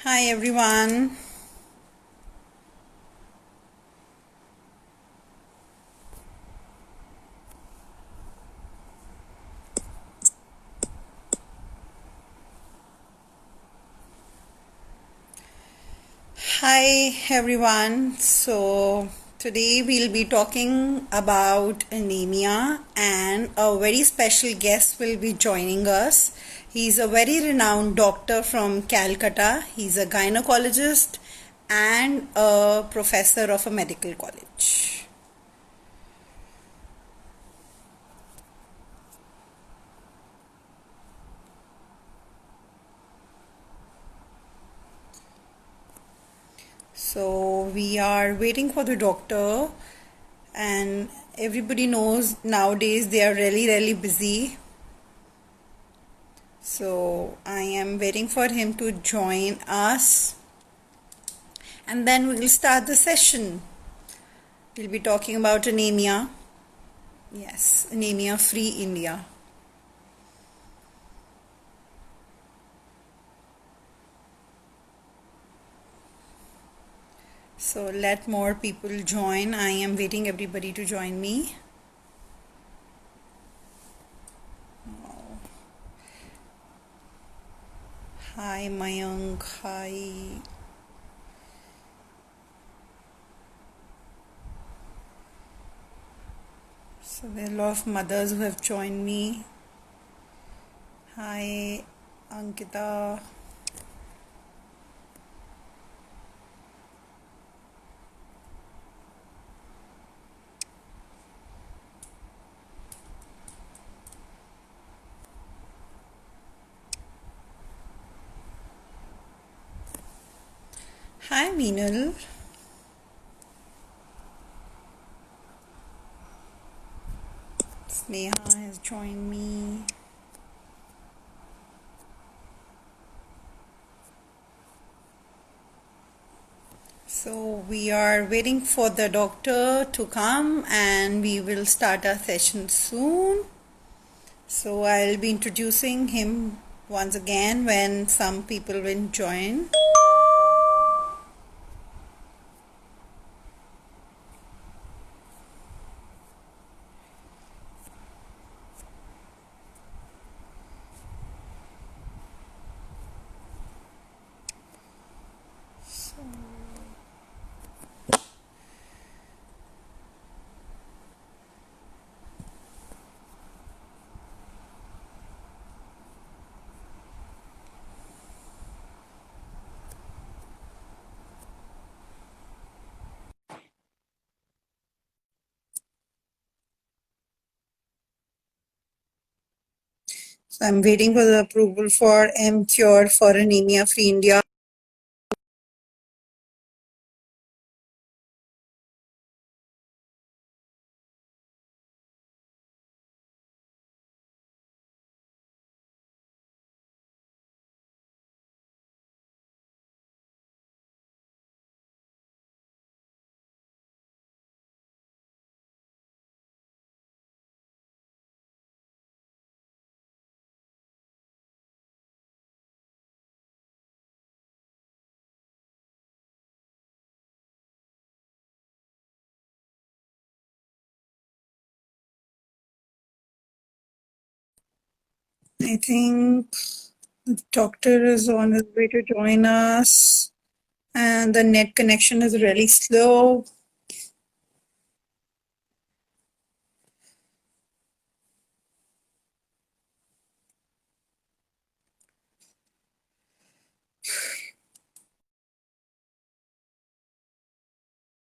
Hi everyone. Hi everyone. So today we'll be talking about anemia and a very special guest will be joining us. He's a very renowned doctor from Calcutta. He's a gynecologist and a professor of a medical college. So we are waiting for the doctor, and everybody knows nowadays they are really busy. So I am waiting for him to join us, and then we will start the session. We'll be talking about anemia. Yes, anemia free India. So let more people join. I am waiting everybody to join me. Hi Mayank. Hi. So there are a lot of mothers who have joined me. Hi Ankita. Hi Meenal. Sneha has joined me. So we are waiting for the doctor to come and we will start our session soon. So I'll be introducing him once again when some people will join. So I'm waiting for the approval for M-Cure for Anemia Free India. I think the doctor is on his way to join us and the net connection is really slow.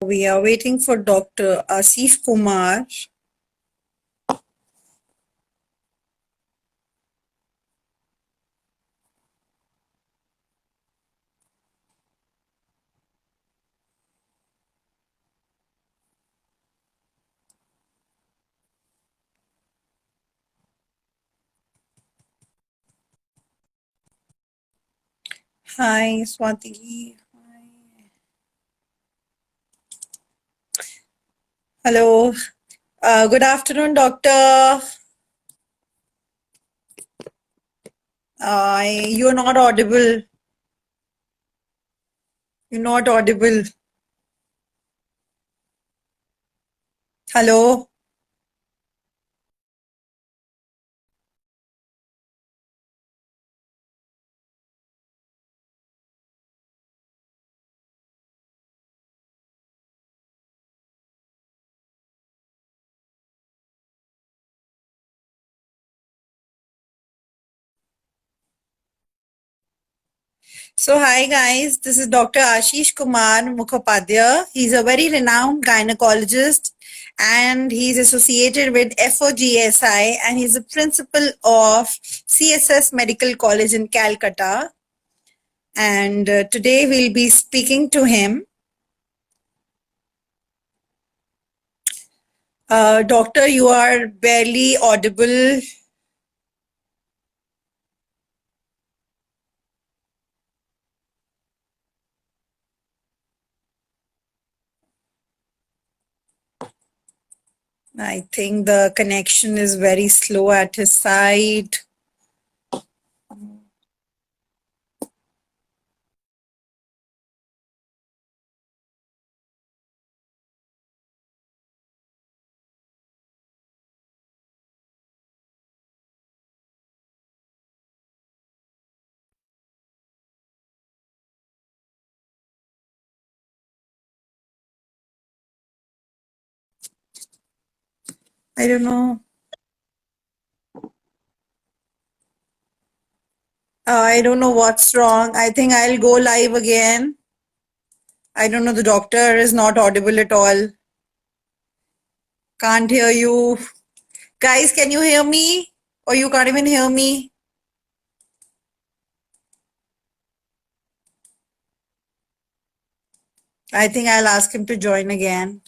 We are waiting for Dr. Asif Kumar. Hi, Swati. Hello. Good afternoon, doctor. You're not audible. You're not audible. Hello? So, hi guys, this is Dr. Ashish Kumar Mukhopadhyay. He's a very renowned gynecologist and he's associated with FOGSI and he's a principal of CSS Medical College in Calcutta. And today we'll be speaking to him. Doctor, you are barely audible. I think the connection is very slow at his side. I don't know. I don't know what's wrong. I think I'll go live again. I don't know. The doctor is not audible at all. Can't hear you. Guys, can you hear me? Or you can't even hear me? I think I'll ask him to join again.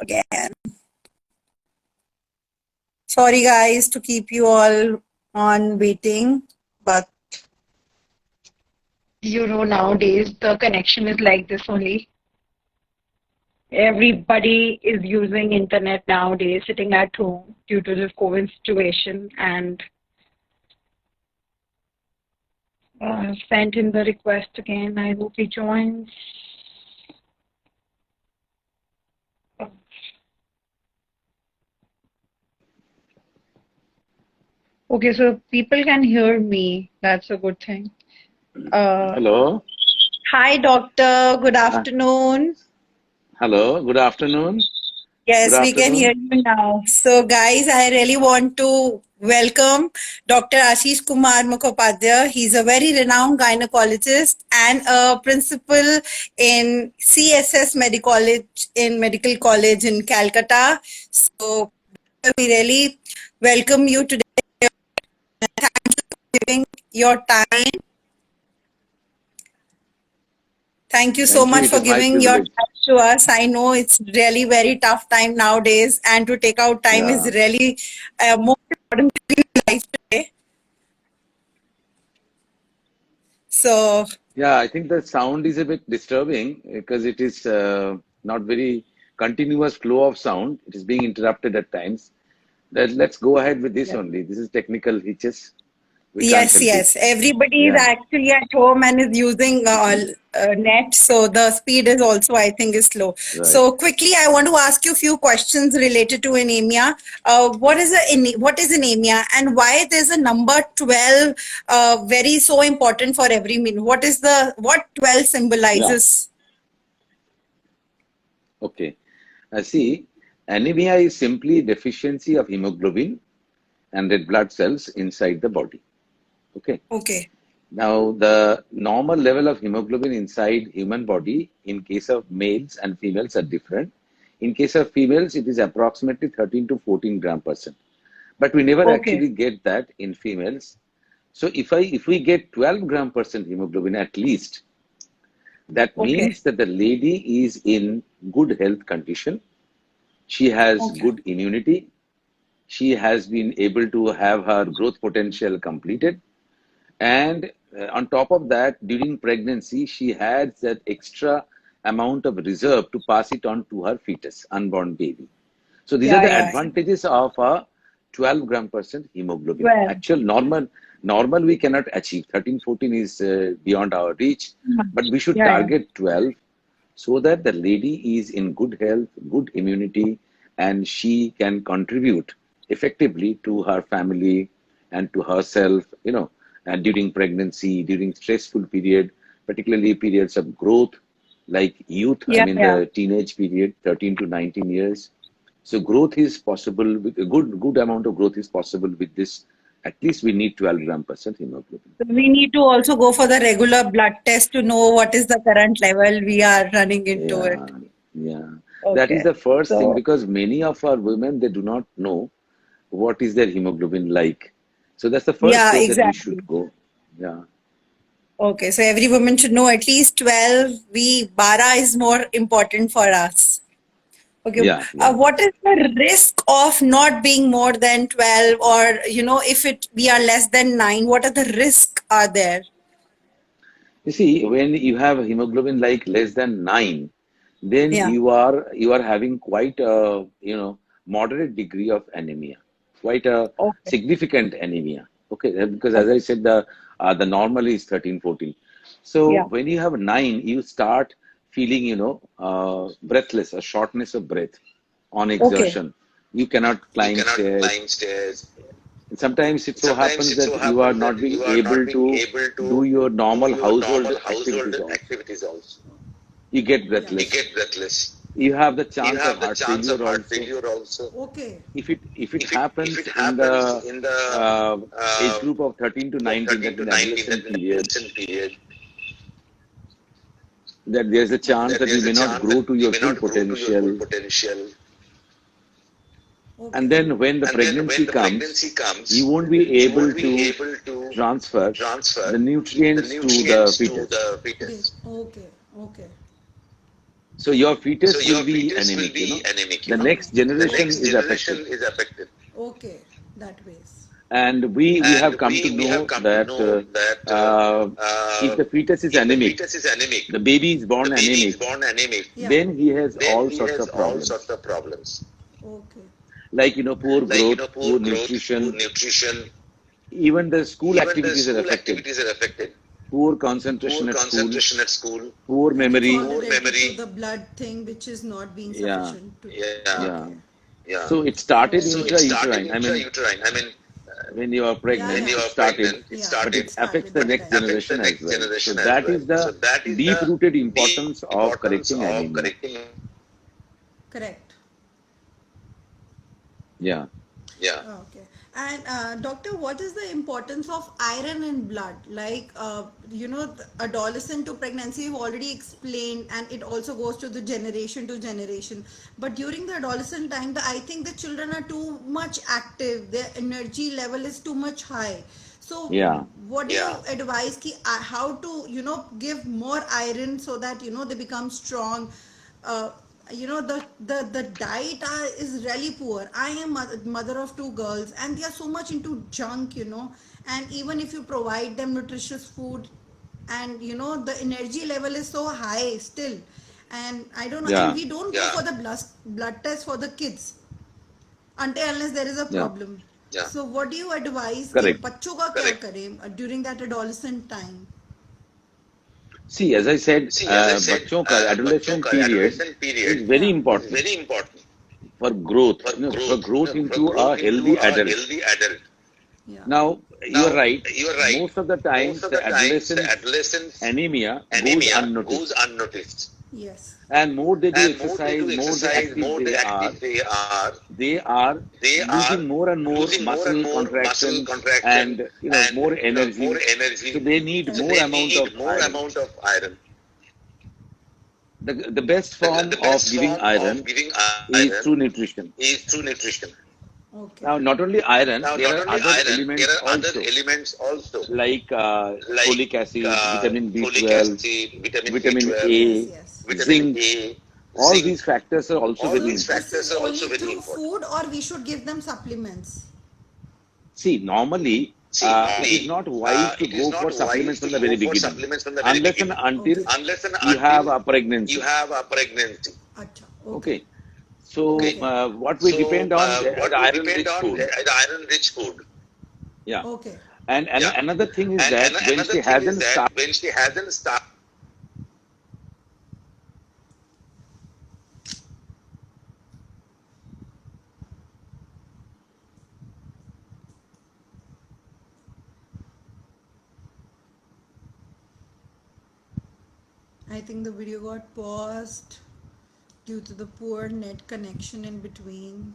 Again. Sorry, guys, to keep you all on waiting, but nowadays the connection is like this only. Everybody is using internet nowadays, sitting at home due to this COVID situation, and sent in the request again. I hope he joins. Okay, so people can hear me. That's a good thing. Hello. Hi, doctor. Good afternoon. Hello. Good afternoon. Good Yes, we can hear afternoon. you now. So, guys, I really want to welcome Dr. Ashish Kumar Mukhopadhyay. He's a very renowned gynecologist and a principal in CSS Medical College in Calcutta. So, we really welcome you today. Thank you for giving your time. Thank you so Thank you. much It for is my giving your privilege. time to us. I know it's really very tough time nowadays, and to take out time is Yeah. really most important thing in life today. So, Yeah. I think the sound is a bit disturbing because it is not very continuous flow of sound. It is being interrupted at times. Let's go ahead with this only. This is technical hitches. We can't yes, help it. yes. Everybody is Yeah. actually at home and is using net, so the speed is also, I think, is slow. Right. So quickly, I want to ask you a few questions related to anemia. What is anemia, and why there's a number 12 very so important for every meal? What 12 Yeah. symbolizes? Okay. See, anemia is simply deficiency of hemoglobin and red blood cells inside the body. Okay. Okay, Now, the normal level of hemoglobin inside human body in case of males and females are different. In case of females, it is approximately 13 to 14 gram percent. But we never okay, actually get that in females. So if we get 12 gram percent hemoglobin at least, that okay, means that the lady is in good health condition. She has okay, good immunity. She has been able to have her growth potential completed. And on top of that, during pregnancy, she had that extra amount of reserve to pass it on to her fetus, unborn baby. So these are Yeah, the yeah. advantages of a 12 gram percent hemoglobin. 12. Actual normal we cannot achieve. 13, 14 is beyond our reach, but we should Yeah, yeah. target 12 so that the lady is in good health, good immunity, and she can contribute effectively to her family and to herself, and during pregnancy, during stressful period, particularly periods of growth, like youth, I Yeah, mean yeah. the teenage period, 13 to 19 years. So growth is possible with a good amount of growth is possible with this. At least we need 12 gram percent hemoglobin. So we need to also go for the regular blood test to know what is the current level we are running into Yeah, it. yeah. That is Okay. the first thing So, because many of our women they do not know what is their hemoglobin like. So that's the first Yeah, place that we exactly. should go. Yeah, Okay, so every woman should know at least 12. Bara is more important for us. Okay, yeah, yeah. what is the risk of not being more than 12, or if we are less than 9, what are the risks are there? You see, when you have a hemoglobin like less than 9, then Yeah. you are having quite a moderate degree of anemia, quite a okay. significant anemia. Okay, because as Okay. I said, the normal is 13, 14. So Yeah. when you have 9, you start feeling breathless, a shortness of breath on Okay. exertion. You cannot You climb cannot stairs. climb stairs. Sometimes it so Sometimes happens it so that you are happens that not being you are not able being to able do to your do normal your household normal household activities also. activities also. You get Yeah. You breathless. get breathless. You have the You chance of have the heart chance of failure heart also. failure also. Okay. If it If happens it in happens the in the uh, age uh, group of 13 to group of 19, 13 that to is 19, that adolescent is the period, adolescent period, that there's a chance that that you there's a may not chance that grow to you your may full not grow to your full potential. potential. And Okay. then when the And then when pregnancy the comes, pregnancy you comes, won't be you able won't be to able to transfer the transfer the nutrients to the nutrients to fetus. the fetus. Okay. Okay. So your So fetus will your be fetus will anemic. be anemic. The next The generation next is affected. generation is affected. Okay. That ways. And we have And come to we have know come to that know that if the fetus is if the anemic, fetus is anemic, the baby is the born baby is anemic, born anemic, Yeah. then he has then all he sorts has of all sorts problems of problems. Okay. like poor Like growth, poor poor growth, poor nutrition, nutrition, even the school even the activities are school affected, activities are affected. poor Poor concentration at school, concentration at school, poor And it's all memory. poor related to memory. the blood thing, which is not being Yeah, sufficient to. Yeah, yeah. Okay. yeah. So it started So it So, started intrauterine. I mean, intrauterine. I mean, when you are yeah, when pregnant, you yeah. it are started, pregnant, it Yeah, but it it started, affects started the but that it next time. affects the generation as next well. So generation as that well. is So the that is the deep-rooted deep importance of importance correcting of anemia. correcting. Correct. Yeah. Yeah. Okay. And doctor, what is the importance of iron in blood? Like, the adolescent to pregnancy, you've already explained, and it also goes to the generation to generation. But during the adolescent time, I think the children are too much active. Their energy level is too much high. So, Yeah. what do you advise? How to give more iron so that they become strong? uh, the diet is really poor. I am mother of two girls, and they are so much into junk, and even if you provide them nutritious food, and the energy level is so high still, and I don't know, and Yeah. we don't go for the blood test for the kids until unless there is a Yeah. problem. So what do you advise कि Correct. बच्चों का क्या करें during that adolescent time? See, as I said, See, as I said, बच्चों का बच्चों adolescent का period adolescent period is very Yeah. is important very important for growth, for for growth, growth for into a growth into healthy a adult. healthy adult. Yeah. Now, you are Now, right. you are right. Most of the Most times, of the the times, the adolescence adolescent's anemia goes anemia goes unnoticed. unnoticed. Yes. And more they do And more they exercise, do more they exercise, active more they they are, active they are they are losing more and more losing more and muscle more muscle contraction contraction and and more more energy. So energy. they need So Correct. more they amount of need more iron. amount of iron. The best form The of best giving form of iron giving is iron through nutrition. is through nutrition. Okay. Now, not only iron, Now, there not are only other iron, there elements are other also, elements also, like like folic acid, vitamin folic B12, acid, vitamin vitamin B12, Yes, A, yes. vitamin zinc. A, All zinc. these factors are also All very So these this important. is factors are also only very through important. food, or we should give them supplements? See, normally, See, it is normally, not wise to it is go for not wise supplements to from the go very for beginning, supplements from the very unless and beginning, until Okay. unless and you have until a you pregnancy. have a pregnancy. Acha. Okay. Okay. So what we depend on what the we iron-rich depend on food. the iron-rich food. Yeah. Okay. And another thing is And that when another she thing is hasn't that when she hasn't started. I think the video got paused due to the poor net connection in between.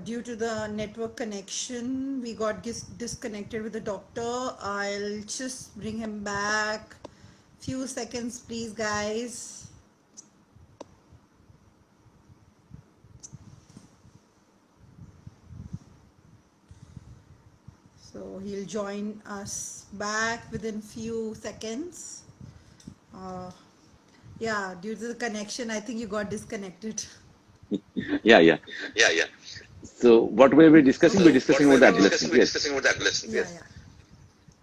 Due to the network connection, we got disconnected with the doctor. I'll just bring him back. Few seconds, please, guys. So he'll join us back within few seconds. Yeah, due to the connection, I think you got disconnected. yeah, yeah. Yeah, yeah. So what were we discussing? We're discussing about the adolescent. We're Yes. discussing about the adolescent. Yeah, Yes. yeah.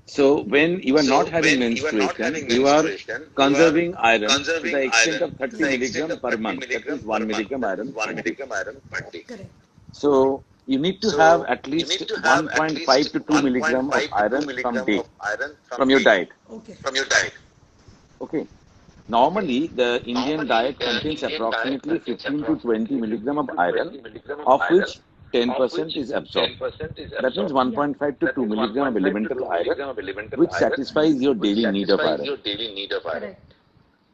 So when you are So not having when you are not menstruation, having you are menstruation, you are conserving iron to conserving the extent iron of to 30 the extent milligram of per 30 month. That milligram is per 1 month. milligram That iron is 1 per day. milligram iron per day. Correct. So you need to have So at you least need to have at 1.5 least to 2 milligram of 1.5 to 2 iron from milligram day of iron from your diet. Okay. from your diet. Okay. Normally, the Indian Normally, diet the contains Indian diet approximately contains 15 to 20 approximately milligram 15 of to iron, 20 milligram of of iron, which of 10% which is absorbed. 10% is That means absorbed. 1.5 to That 2 means milligram of 1.5 to 2 elemental iron, milligram of elemental which iron, satisfies your which daily need of satisfies iron. your daily need of iron. Correct.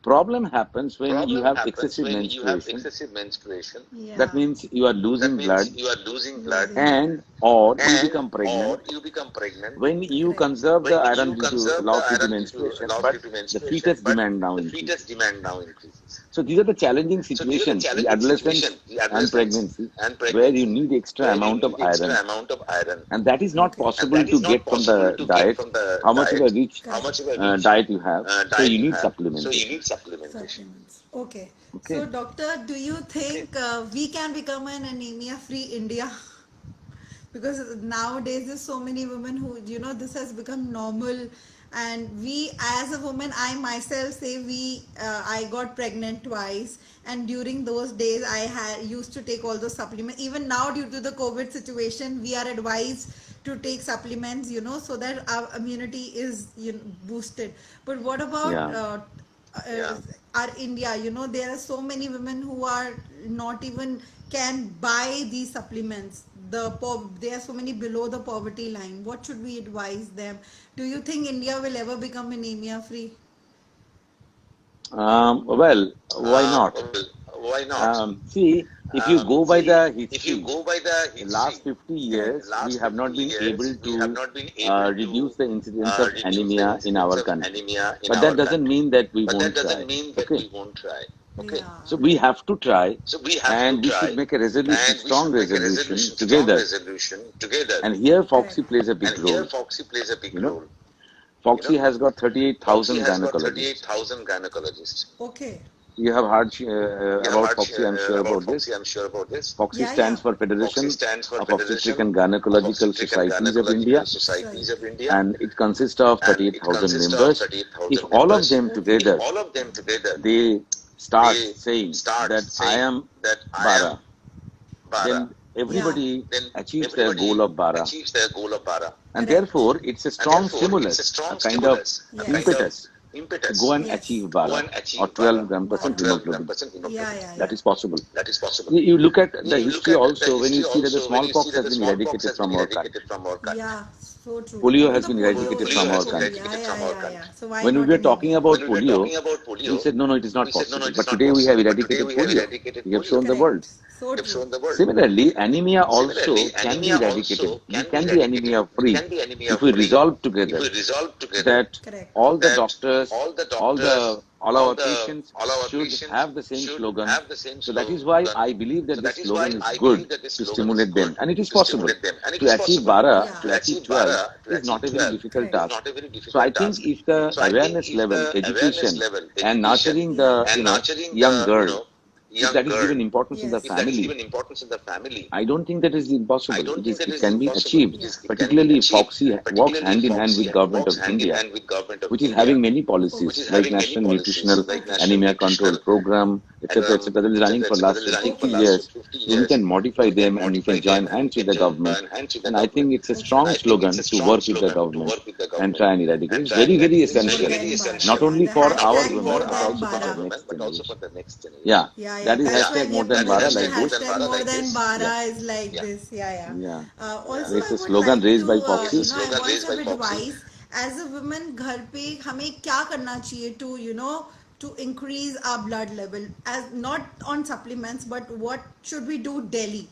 Problem happens when you Problem have happens excessive when you have menstruation. excessive menstruation. That Yeah. means you are That losing means blood you are losing blood Losing blood. and or you and become or pregnant you become pregnant when you Correct. conserve the when iron you due to conserve the loss due to iron due to menstruation, loss but due to the menstruation, fetus but demand now the fetus increases. demand now increases. So these are the challenging So these are the situations, the challenging adolescence situations, the and adolescence pregnancy, and where you pregnancy, need extra where you amount of need iron, extra amount of iron. and that is not Okay. And possible that to is not get from possible the to get diet, from the how much of a diet, rich how Correct. much of a rich diet you have. So diet you you need have. So you supplementation. need supplementation. Supplements. Okay. So, Okay. doctor, do you think we can become an anemia-free India? Because nowadays there's so many women who, this has become normal, and we, as a woman, I myself say I got pregnant twice, and during those days I had used to take all those supplements. Even now, due to the COVID situation, we are advised to take supplements, so that our immunity is, boosted. But what about Yeah. uh, our India? There are so many women who are not even can buy these supplements. There are so many below the poverty line. What should we advise them? Do you think India will ever become anemia free? Well, why not? Well, why not? See, if you go by See, the if you history, go by the the history, last 50 Correct. the years, we last have 50 not been years, able we have to not been able reduce to the incidence of reduce the anemia in incidence our of country. anemia in But that our doesn't country. mean that we But that won't doesn't try. mean that Okay. we won't try. Okay. Yeah. So we have to try, So we have to and we should try, make a resolution, and we strong should make a resolution resolution, strong together. resolution together. And here Correct. Foxy plays a And big here role. Foxy plays a big You know, role. You Foxy know, has got Foxy 38,000 has got gynecologists. 38,000 gynecologists. Okay. You have heard You have about heard Foxy, I'm sure about about Foxy, this. I'm sure about this. Foxy Yeah, stands yeah. for Foxy Federation stands for of Obstetric Federation and of Gynecological Obstetric and Societies of India, Gynecological Societies of India, and it consists of and it 38,000 consists of members. If 38,000 all of members. them Okay. If together, all of them together they start they saying start that I saying am that I am Bara, Bara, then Yeah. everybody then achieves their goal everybody of Bara. achieves their goal of Bara. And Correct. therefore, it's a And strong therefore, it's a stimulus, a strong kind of stimulus, a Yes. kind of impetus to go impetus and Yes. achieve to go Bara and or achieve 12 Bara gram or percent Bara. 12 gram hemoglobin. percent Yeah, hemoglobin. yeah, That yeah. is possible. That is possible. You look at the You look history at the also, when you history see that the also when you see smallpox that has the been smallpox eradicated has been from our country. eradicated from our country. Yeah, so true. Polio Even has the been polio eradicated is from Polio so our has been true. country. Yeah, eradicated from yeah, our yeah, country. yeah. So why When we not were talking anemia? about When we were polio, talking about we polio, said, no, no, it is not we said, no, no, possible. it is But not today we have possible. But today eradicated we have polio. eradicated We have shown polio. the world. Correct. So We have true. shown the world. Similarly, anemia also Similarly, can be anemia eradicated. also We can be can be eradicated. anemia We free can be anemia if we free resolve if together we resolve together that Correct. all the that doctors, all the doctors, all our patients all our should patients have the same should slogan. have the same So that is why slogan. I believe So that this that is why slogan is I good believe that this to slogan is stimulate good them. And it is to possible. stimulate them. And it To is achieve possible. Bara, Yeah. to To achieve achieve 12 Bara, to is not achieve a very 12 difficult Correct. is task. not a very So I difficult think task. if the So I think awareness if level, the awareness education, level, and education, nurturing Yeah. the and nurturing young the girl if that is given importance in the Yes. if that is family, given importance in the family, I don't think that is I impossible. don't think that It is can be impossible. achieved, It can be particularly if achieved, Foxy works particularly hand in hand Foxy with Government works of hand in India, hand with Government of which is India, having many which policies is like having many National policies Nutritional like National Anemia Control Nutritional Program, etc., that is running for etc. last That is running for 50 Okay. last years. 50 We years. can modify We can them and we modify can join them and we hands with can the join government. hands with the And I think government. it's a Okay. And strong I think it's slogan a to strong work with the slogan to government work with the and government try and eradicate. and It's try and very, very eradicate. It's More essential, very, very than Bara. not essential, Yeah. only The for not our hashtag only women, more for but our than also for the Bara. women, next but also generation. for the next generation. Yeah, Yeah, yeah. that is That's why hashtag we more have than put That is it Bara as the like hashtag more this. than hashtag Bara more like than this. Yeah, Bara is like Yeah. this. Yeah, yeah. yeah. Also, Yeah. It's I a would slogan like raised to, by It's a Foxy. I slogan want raised by some Foxy. advice as a woman. घर पे हमें क्या करना चाहिए to increase our blood level as not on supplements, but what should we do daily?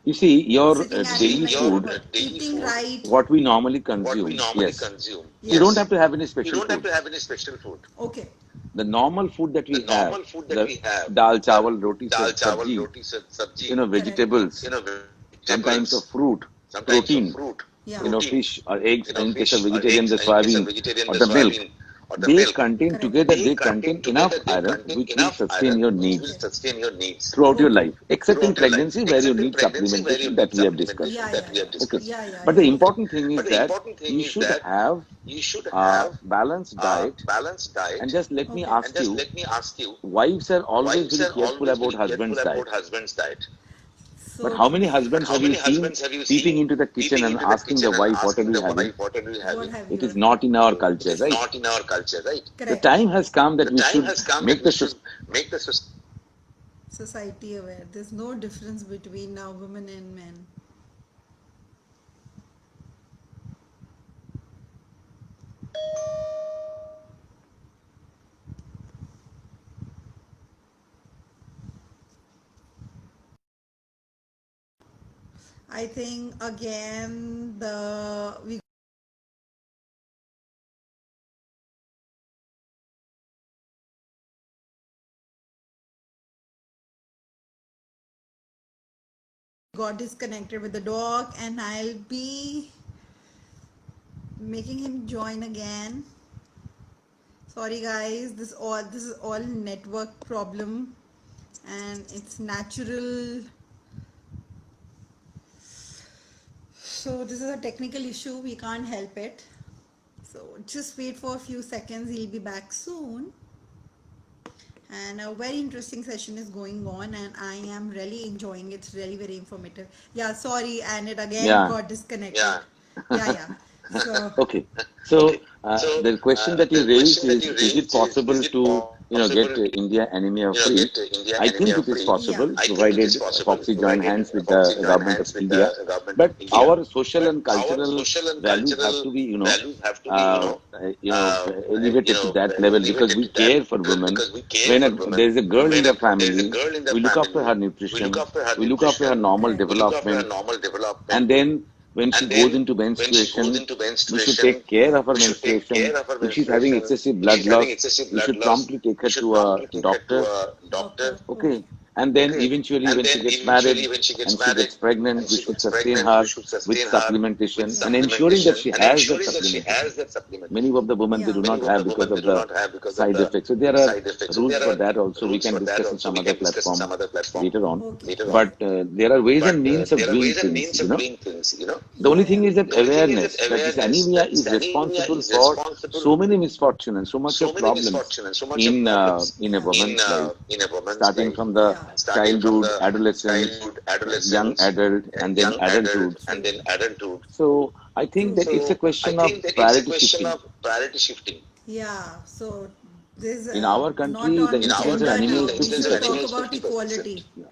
You see, your Sitting at See, home, daily like your food, what? daily Eating food, right. what we normally what we consume, normally yes. consume, You don't Yes. have to have any you special don't have food. to have any special food. Okay. The normal food that The we have, normal food that the we have, dal, the chawal, roti, dal, chawal, sabji, roti, sabji, Correct. vegetables, sometimes of vegetables, fruit, sometimes of protein, fruit, Yeah. protein, fish or eggs, and in case of fish or vegetarian, eggs, the and in case of soybean vegetarian, or the the milk. soybean or the They milk. contain Correct. together, They they contain contain enough together, they iron contain which will enough sustain iron your which will needs Okay. sustain your needs throughout your Okay. life, except in throughout your life, pregnancy where you except in need pregnancy where you supplementation that need we have discussed. Yeah, supplementation yeah, that we have yeah. Okay. discussed. Yeah, yeah, But the yeah. Okay. important thing But is the that important thing you is should that have you should a have balanced a diet. balanced And diet. just let me Okay. And ask just you, let me ask you, wives are always wives very are careful always about very careful husband's about diet. husband's diet. But So how many true. But husbands how have you many seen husbands have you peeping seen into the kitchen peeping and into the asking the kitchen and wife, what are asking you the having? wife, what are you What having? have It you is had? not in our It culture, is right? not in our culture, right? The Correct. time has come that The we time should has come make that we the should make the society Society aware. There's no difference between now women and men. I think again the we got disconnected with the dog, and I'll be making him join again. Sorry guys, this is all network problem, and it's natural. So this is a technical issue. We can't help it. So just wait for a few seconds. He'll be back soon. And a very interesting session is going on, and I am really enjoying it. It's really very informative. Yeah, sorry, and it again Yeah. got disconnected. Yeah, yeah. So Okay. So Okay. So the question that you the raised question that you is it raised is possible it to, possible get to India anemia free? get India I think anemia it is free? yeah, possible, I think it is provided possible, Foxy join provided hands with Foxy the join government hands of with India. the government of But India. our social But and our cultural social and values have cultural to be, values have to be, elevated to that level because elevated we to that care for level women. because we care When for women. there is a girl in When the there is a family, girl in the we look after family, her we look nutrition, after her we look after her nutrition, normal correct. we look after her development, normal development, and then when she and goes then into when she goes menstruation, into we should menstruation, take care of her we should take menstruation. care of her If she's having menstruation. excessive If blood she's having loss, excessive we blood should loss, promptly take we her should to a promptly take her to doctor. a doctor. Doctor. Okay. Okay. And then Okay. eventually, And when she then gets married eventually, when she gets and she married gets pregnant, and we she should gets sustain pregnant, we her should with sustain her with supplementation Yeah. and ensuring that supplementation she and has that ensuring that she supplementation. has that Many supplementation. of the women they Yeah. do Many not of the have because women they of do the not have because of side the effects. So there are side effects. So rules there for are that also. We rules can for that discuss in also. some We other can discuss in platform some other platform later on. Okay. later on. But there are ways and But means of there are doing ways and things. means of doing things. The only Yeah, thing yeah. is that The only thing is that awareness that this awareness anemia that this is anemia responsible is for responsible so many misfortune and so much so of many problems misfortune and so much of problems in a Yeah. woman's life, in a woman's starting life, from the Yeah. starting from childhood, the adolescence, childhood, young adolescence, adult, and then young adult, adulthood. and True. then adulthood. So I think True. that it's a So I question of think that it's a priority question shifting. of priority shifting. Yeah. So this In our not country, the In on our incidence of gender anemia country, is now. the We incidence of should 50%. talk anemia is about 50%. equality. Yeah,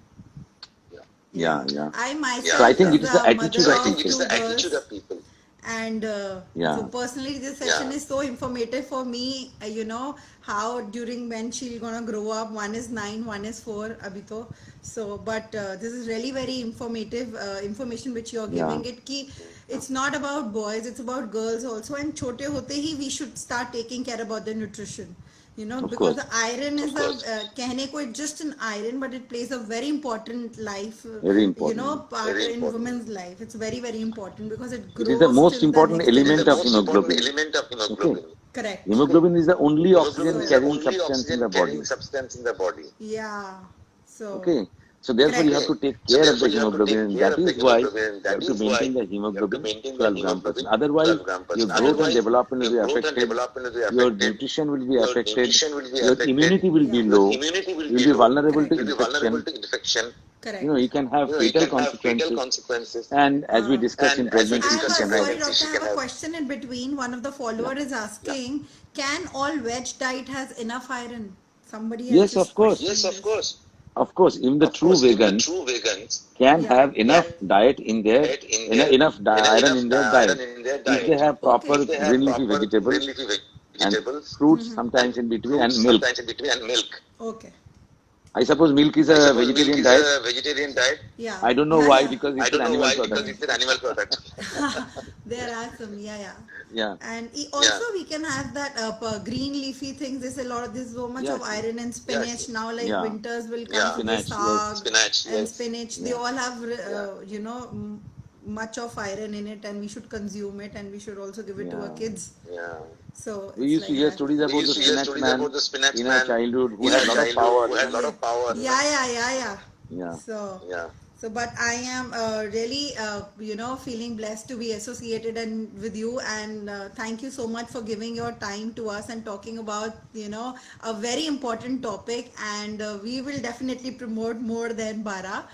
yeah, Yeah. yeah. I So I myself think is it is the the attitude mother So I of think of it is people. two the attitude girls, of people. and so Yeah, personally this session Yeah. is so informative for me. How during when she's gonna grow up. One is 9, one is 4 abhi to. So but this is really very informative information which you're yeah, giving it ki it's not about boys, it's about girls also, and chote hote hi we should start taking care about the nutrition, of because the course. iron Of is a course. कहने को it's just an iron, but it plays a very important life Very important. part Very in important. women's life. It's very very important because it It is the grows most till the important next It is the element of generation. most important hemoglobin. element of Okay. hemoglobin. Correct. Hemoglobin is the only Hemoglobin oxygen is the carrying only substance in oxygen the carrying body. substance in the body. Yeah. So, Okay. So therefore, you have correct. to take So care of the therefore, you have to hemoglobin, take and care that of the is why hemoglobin. you That have to is why maintain the you have to hemoglobin maintain the 12 gram per cent. hemoglobin Otherwise, 12 gram per your cent. growth and Otherwise, development will your be growth and affected, development will be your affected. nutrition will be Your affected, nutrition will be your affected. immunity will be Yeah. Your low, immunity will you will be be low. vulnerable to Correct. You'll be vulnerable infection. to infection. You Correct. can have You fatal can have fatal consequences. consequences. And as we discussed in And as we I pregnancy, have she discussed can in a, have. sorry, pregnancy, doctor, she I can have a have. question in between. One of the Yeah. follower is asking, can all veg diet has enough iron? Somebody has Yes, of just course. questioned Yes, of this. course. Of course, even the Of true course, even the vegans true vegans can Yeah. have enough can diet in their diet in their enough iron enough in their iron diet in their if they diet. have Okay. proper If they have green leafy proper green vegetables leafy and vegetables fruits and sometimes in between fruits and milk. sometimes in between and milk. Okay. I suppose milk is I a suppose milk vegetarian is diet. a vegetarian diet. Yeah. I don't know Yeah, why, yeah. because I it's an don't know animal why, because product. it's an animal product. There are some, yeah, yeah. Yeah, And Yeah. also we can have that green leafy things. There's a lot. There's so much of yes, iron in Yes. spinach now. Like yeah, winters will come, Yeah. so the spinach, yes, saag Spinach. and Yes. spinach. They yeah, all have, Yeah. much of iron in it, and we should consume it, and we should also give it to our yeah. kids. Yeah. So We it's used to like hear that. stories We about used the to hear spinach stories about man the spinach in our man childhood who in had our a lot of childhood power. who had a lot of power. Yeah, yeah, yeah, yeah. Yeah, So, Yeah. but I am really, feeling blessed to be associated and with you, and thank you so much for giving your time to us and talking about, a very important topic. And we will definitely promote more than Bara,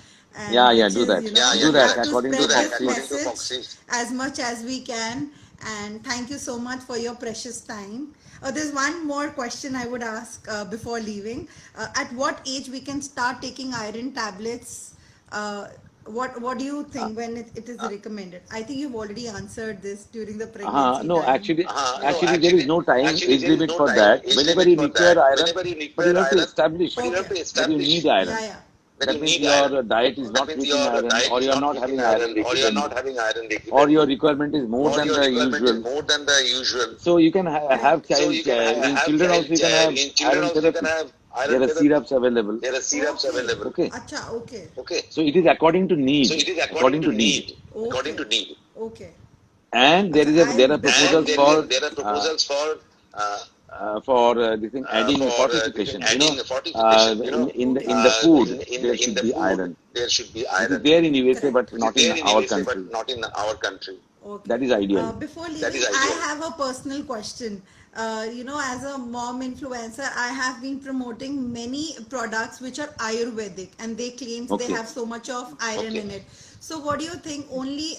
yeah, and yeah. which Do is, that. we Do that have to according to spread this Foxy. According to message Foxy. as much as we can. And thank you so much for your precious time. There's one more question I would ask before leaving. At what age we can start taking iron tablets? Uh, what do you Uh, think when it is recommended? I think you've already answered this during the pregnancy no, time. No, actually, there is no time actually, age there is limit no for time that. age Whenever limit you for require that. iron, Whenever you but you require have to iron, establish but you have Okay. to that you establish need Yeah, iron. yeah. that That you means need iron. your diet is That not means rich in your iron, diet or is you are not not rich in having iron iron, or you are regularly, not having iron or your regularly, requirement is more or than your the requirement is usual. more than the usual. So you can have Correct. So child you can in have children child also you can have in children iron also you can therapy. have There iron are therapy. syrups available. There are syrups Okay. available. Okay, Acha, okay. Okay. so it is according to So need, it is according according to to need, need. According Okay. to need. Okay. and Acha, I there are And proposals definitely. there are uh, proposals uh, for this thing adding for this thing fortification. adding fortification. In the food there In should the be food iron, there should be which is iron, there in USA Correct. but which is not in there in our USA but country. not in our country. Okay. That is ideal. Before That leaving, is I ideal. have a personal question. As a mom influencer, I have been promoting many products which are Ayurvedic, and they claims they Okay. have so much of iron Okay. in it. So, what do you think? Only,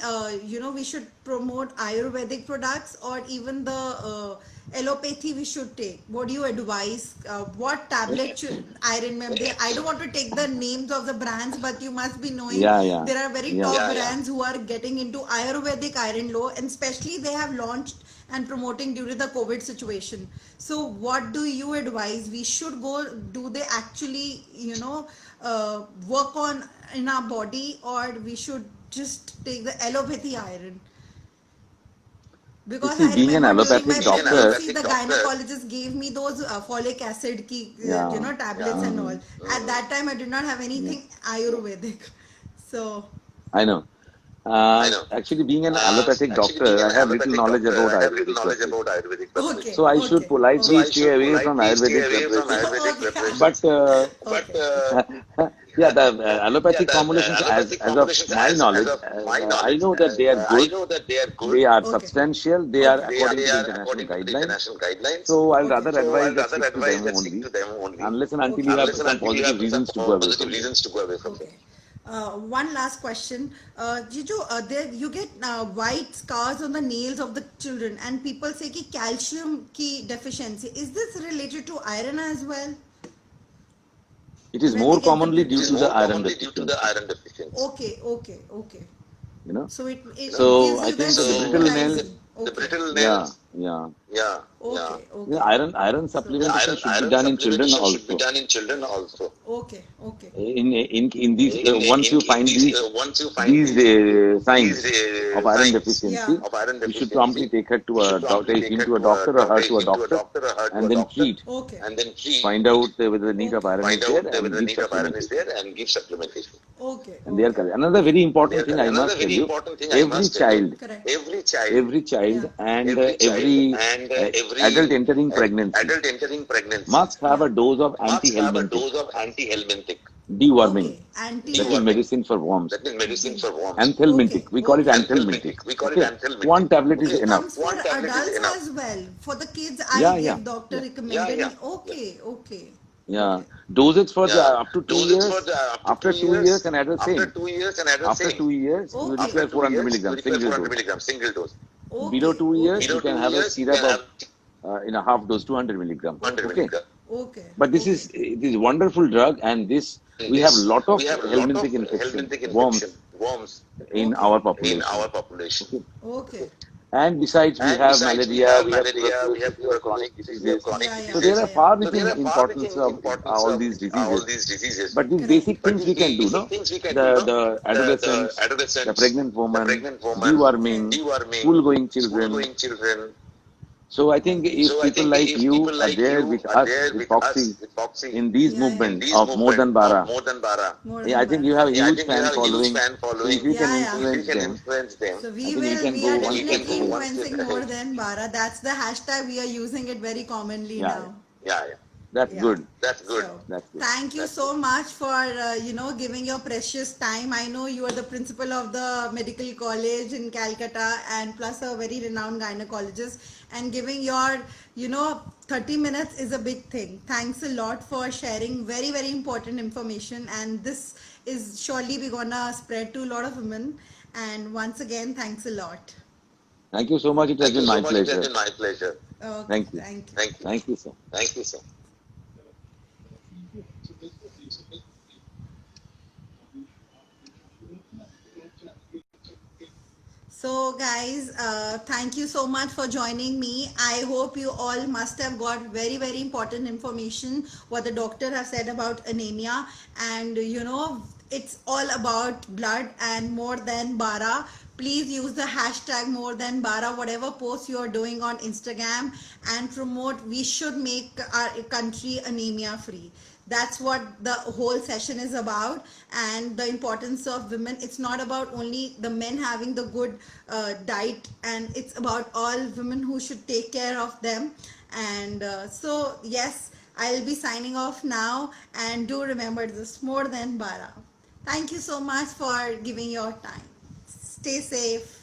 we should promote Ayurvedic products, or even the allopathy we should take? What do you advise? What tablet should iron ma'am? I don't want to take the names of the brands, but you must be knowing Yeah, yeah, there are very yeah. top Yeah, yeah. brands who are getting into Ayurvedic iron low, and especially they have launched and promoting during the COVID situation. So, what do you advise? We should go. Do they actually, work on in our body, or we should just take the allopathy iron? You Because see, I being an remember during my allopathic Being an doctor, pregnancy, allopathic the doctor, gynecologist gave me those folic acid yeah, tablets and all. mm, At that time, I did not have yeah, anything Ayurvedic. So, I know. I know. Actually, being an allopathic Actually, being doctor, an I have little allopathic knowledge doctor, about I have little Ayurvedic knowledge preparation. about Ayurvedic okay, So preparation. I should okay, So politely I okay, stay should away from politely stay Ayurvedic away from preparations. Ayurvedic okay, But preparations. But okay, yeah, the yeah, allopathic the formulations, allopathic as of formulations, my as knowledge, of my I knowledge, know that they are I good. know that they are good. They are okay, substantial. They are okay, according to the international According to the guidelines. international guidelines. So I'll okay, rather So advise I'll that rather stick to advise them that stick only, to them only, unless and until you okay. have unless and some until you positive have some reasons to go away positive from them. reasons to go away from them. Okay. One last question. Jiju, you get white scars on the nails of the children, and people say ki calcium ki deficiency. Is this related to iron as well? It is When they more get the commonly It due is to pigment? the more iron commonly due to the deficiency. iron deficiency. Okay, okay, okay. You know. So it So gives I you that think the So brittle I think nails, symbolizing. the Okay, brittle yeah, nails, yeah. yeah, yeah. okay, okay. Iron So, supplementation should be Iron done in children supplementation should be also. done in children also. okay, okay, In these once you In find these these once you find these signs of iron signs yeah, deficiency, of iron you should promptly deficiency, take her to you should a promptly take take him her to a to a doctor or her take to a him to a doctor, doctor or her to and a then doctor, treat. okay, and then treat. Find out whether the need of okay, iron is Find there out and whether the give need of iron is supplementation. there and give supplementation. okay, And they are okay, correct. Another very important thing I Another must tell very you: important thing I every must tell you: child, correct. every child, every child, Yeah, and every child, every and uh, adult entering pregnancy adult entering pregnancy must have a dose of must have a anti-helminthic dose of anti-helminthic, deworming. Okay. Anti. That is medicine for worms. that is medicine for worms. Anthelmintic. Okay. We call it Okay. anthelmintic. We call it Okay. anthelmintic. One tablet is It enough. comes for One tablet is adults enough. as well. For the kids, Yeah, I yeah, give doctor yeah, recommended yeah, me. Okay. Okay. yeah. Okay. Dosage for the Yeah. up to 2 Dosage for years. the up to After 2 2 years, years. and adult After same. 2 years, and adult After same. 2 years, you Okay. require After 2 400 years, you milligrams, require single 400 dose. milligrams, single dose. Below Okay. 2 years, Okay. you Below can 2 have a years, you syrup can of have in a half dose, 200 milligrams. 100 Okay. milligrams. Okay. But this Okay. is it is wonderful drug, and this In we have this, lot of we have a lot of helminthic infection, helminthic infection, worms worms in Okay. our in population. our population. Okay. Okay. And besides, we And have besides, we malaria, have we have malaria, we tuberculosis, have we have tuberculosis, chronic we have diseases. chronic Yeah. Yeah. So there Yeah. are diseases. Yeah. far So reaching there are importance far-reaching of importance all of these all diseases. these diseases. But these Correct. basic But things these we can do, basic no? things we can do, no? The The adolescents, the adolescents, pregnant the woman, pregnant woman, Correct. deworming, deworming, school-going children. school-going children. So I think Correct. if So I people think like if you people are like there you with are us, there with with us, Foxy, with Foxy, in these Yeah. Yeah. in movement these of more movement than of Bara, more than Bara, More yeah, I than think Bara. you have a yeah, I huge think you fan have a huge following. fan So if following. you can Yeah. Yeah. If you influence can them, influence them, So I we think we will. can We go are one we can step definitely go ahead. one step influencing more ahead. than Bara. That's the hashtag. We are using it very commonly Yeah, yeah. now. Yeah, yeah. That's Yeah. good. That's good. So, That's good. thank you That's so good. much for giving your precious time. I know you are the principal of the medical college in Calcutta, and plus a very renowned gynecologist. And giving your 30 minutes is a big thing. Thanks a lot for sharing very very important information. And this is surely we gonna spread to a lot of women. And once again, thanks a lot. Thank you so much. It has Thank you been so my much. It has pleasure. been my pleasure. Okay, Thank you. thank you. Thank you. Thank you, sir. Thank you, sir. So, guys, thank you so much for joining me. I hope you all must have got very, very important information what the doctor have said about anemia, and it's all about blood and more than bara. Please use the hashtag more than bara whatever post you are doing on Instagram and promote. We should make our country anemia free. That's what the whole session is about, and the importance of women. It's not about only the men having the good diet, and it's about all women who should take care of them. And so yes, I'll be signing off now, and do remember this more than bara. Thank you so much for giving your time. Stay safe.